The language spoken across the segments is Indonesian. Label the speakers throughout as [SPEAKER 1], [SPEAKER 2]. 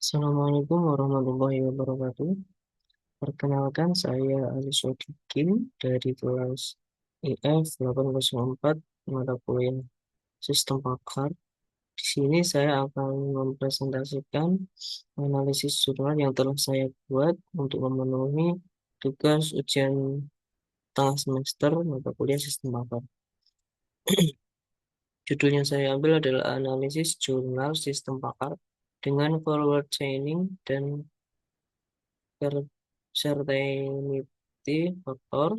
[SPEAKER 1] Assalamualaikum warahmatullahi wabarakatuh. Perkenalkan, saya Ali Sodikin dari kelas IF 804 mata kuliah Sistem Pakar. Di sini saya akan mempresentasikan analisis jurnal yang telah saya buat untuk memenuhi tugas ujian tengah semester mata kuliah Sistem Pakar. Judul yang saya ambil adalah analisis jurnal Sistem Pakar dengan forward chaining dan certainty faktor.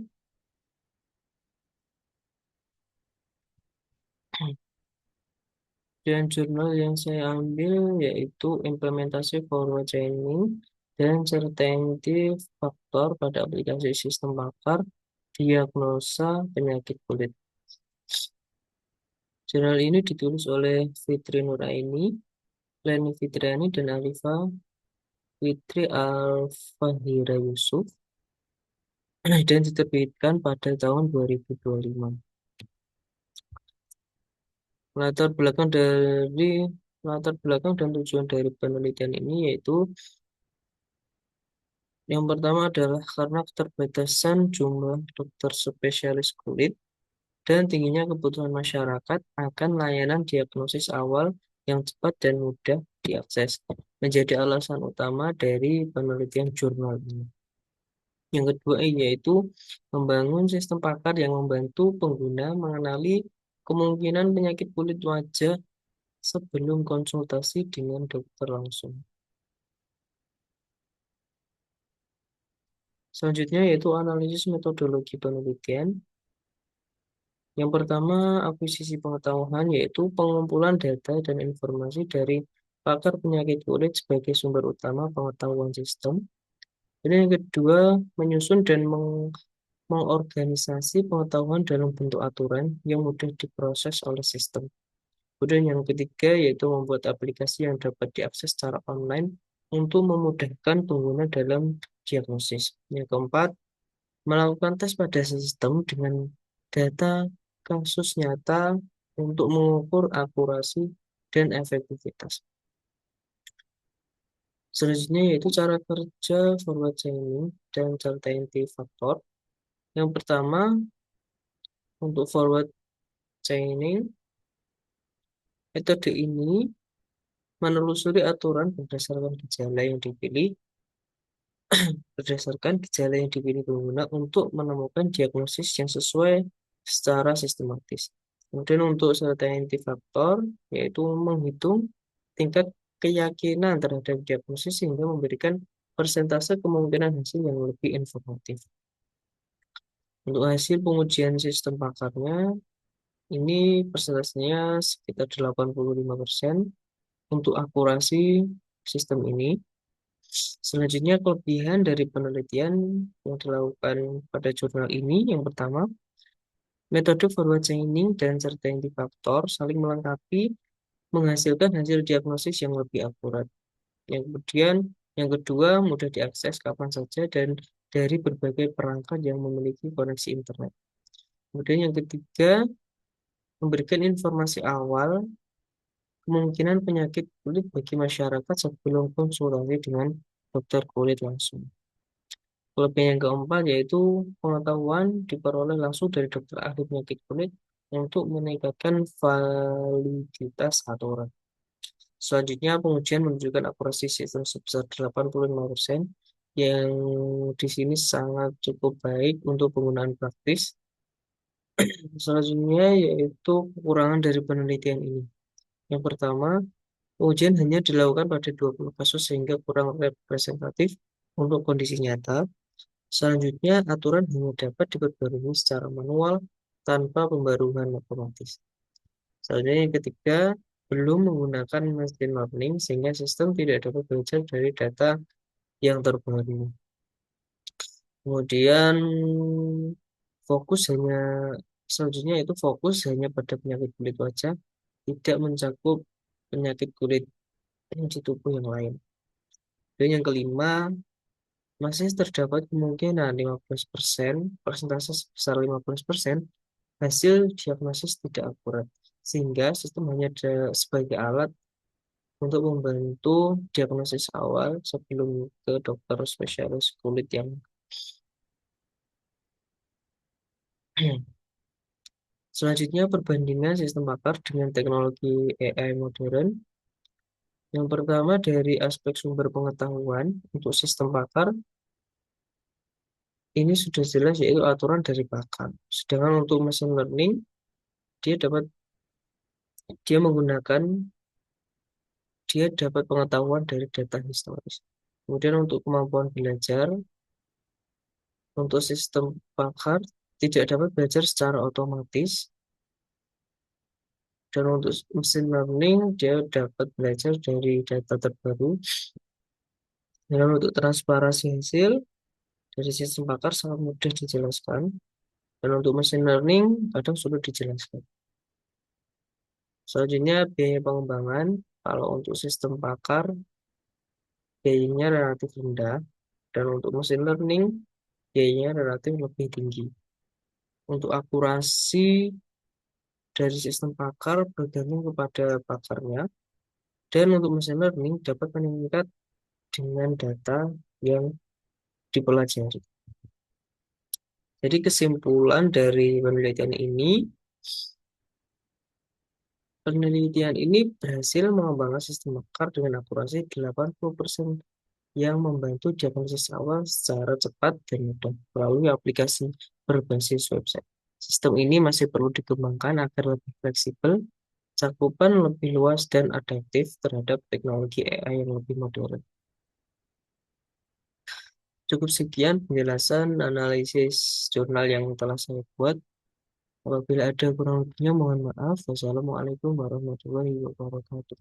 [SPEAKER 1] Dan jurnal yang saya ambil yaitu implementasi forward chaining dan certainty faktor pada aplikasi sistem bakar diagnosa penyakit kulit. Jurnal ini ditulis oleh Fitri Nuraini, Leni Fitriani, dan Alifa Fitri Alfahira Yusuf, dan diterbitkan pada tahun 2025. Latar belakang dari latar belakang dan tujuan dari penelitian ini yaitu yang pertama adalah karena keterbatasan jumlah dokter spesialis kulit dan tingginya kebutuhan masyarakat akan layanan diagnosis awal yang cepat dan mudah diakses, menjadi alasan utama dari penelitian jurnal ini. Yang kedua yaitu membangun sistem pakar yang membantu pengguna mengenali kemungkinan penyakit kulit wajah sebelum konsultasi dengan dokter langsung. Selanjutnya yaitu analisis metodologi penelitian. Yang pertama, akuisisi pengetahuan yaitu pengumpulan data dan informasi dari pakar penyakit kulit sebagai sumber utama pengetahuan sistem. Dan yang kedua, menyusun dan mengorganisasi pengetahuan dalam bentuk aturan yang mudah diproses oleh sistem. Kemudian yang ketiga yaitu membuat aplikasi yang dapat diakses secara online untuk memudahkan pengguna dalam diagnosis. Yang keempat, melakukan tes pada sistem dengan data kasus nyata untuk mengukur akurasi dan efektivitas. Selanjutnya yaitu cara kerja forward chaining dan certainty factor. Yang pertama, untuk forward chaining, metode ini menelusuri aturan berdasarkan gejala yang dipilih pengguna untuk menemukan diagnosis yang sesuai secara sistematis. Kemudian untuk certainty factor, yaitu menghitung tingkat keyakinan terhadap diagnosis sehingga memberikan persentase kemungkinan hasil yang lebih informatif. Untuk hasil pengujian sistem pakarnya, ini persentasenya sekitar 85% untuk akurasi sistem ini. Selanjutnya, kelebihan dari penelitian yang dilakukan pada jurnal ini, yang pertama, metode forward chaining dan certainty factor saling melengkapi, menghasilkan hasil diagnosis yang lebih akurat. Yang kedua, mudah diakses kapan saja dan dari berbagai perangkat yang memiliki koneksi internet. Kemudian yang ketiga, memberikan informasi awal kemungkinan penyakit kulit bagi masyarakat sebelum konsultasi dengan dokter kulit langsung. Kelebihan yang keempat yaitu pengetahuan diperoleh langsung dari dokter ahli penyakit kulit untuk meningkatkan validitas aturan. Selanjutnya, pengujian menunjukkan akurasi sistem sebesar 85% yang di sini sangat cukup baik untuk penggunaan praktis. Selanjutnya yaitu kekurangan dari penelitian ini. Yang pertama, pengujian hanya dilakukan pada 20 kasus sehingga kurang representatif untuk kondisi nyata. Selanjutnya, aturan hanya dapat diperbarui secara manual tanpa pembaruan otomatis. Selanjutnya, yang ketiga, belum menggunakan machine learning sehingga sistem tidak dapat belajar dari data yang terbaru. Kemudian, fokus hanya selanjutnya itu fokus hanya pada penyakit kulit wajah, tidak mencakup penyakit kulit di tubuh yang lain. Dan yang kelima, masih terdapat kemungkinan 15%, persentase sebesar 15% hasil diagnosis tidak akurat, sehingga sistem hanya ada sebagai alat untuk membantu diagnosis awal sebelum ke dokter spesialis kulit yang selanjutnya perbandingan sistem pakar dengan teknologi AI modern. Yang pertama dari aspek sumber pengetahuan untuk sistem pakar ini sudah jelas yaitu aturan dari pakar. Sedangkan untuk machine learning dia dapat dia menggunakan dia dapat pengetahuan dari data historis. Kemudian untuk kemampuan belajar untuk sistem pakar tidak dapat belajar secara otomatis dan untuk machine learning dia dapat belajar dari data terbaru. Dan untuk transparansi hasil dari sistem pakar sangat mudah dijelaskan dan untuk machine learning kadang sulit dijelaskan. Selanjutnya biaya pengembangan kalau untuk sistem pakar biayanya relatif rendah dan untuk machine learning biayanya relatif lebih tinggi. Untuk akurasi dari sistem pakar bergantung kepada pakarnya dan untuk machine learning dapat meningkat dengan data yang dipelajari. Jadi kesimpulan dari penelitian ini berhasil mengembangkan sistem pakar dengan akurasi 80% yang membantu diagnosis awal secara cepat dan mudah melalui aplikasi berbasis website. Sistem ini masih perlu dikembangkan agar lebih fleksibel, cakupan lebih luas dan adaptif terhadap teknologi AI yang lebih modern. Cukup sekian penjelasan analisis jurnal yang telah saya buat. Apabila ada kurang lebihnya mohon maaf. Wassalamualaikum warahmatullahi wabarakatuh.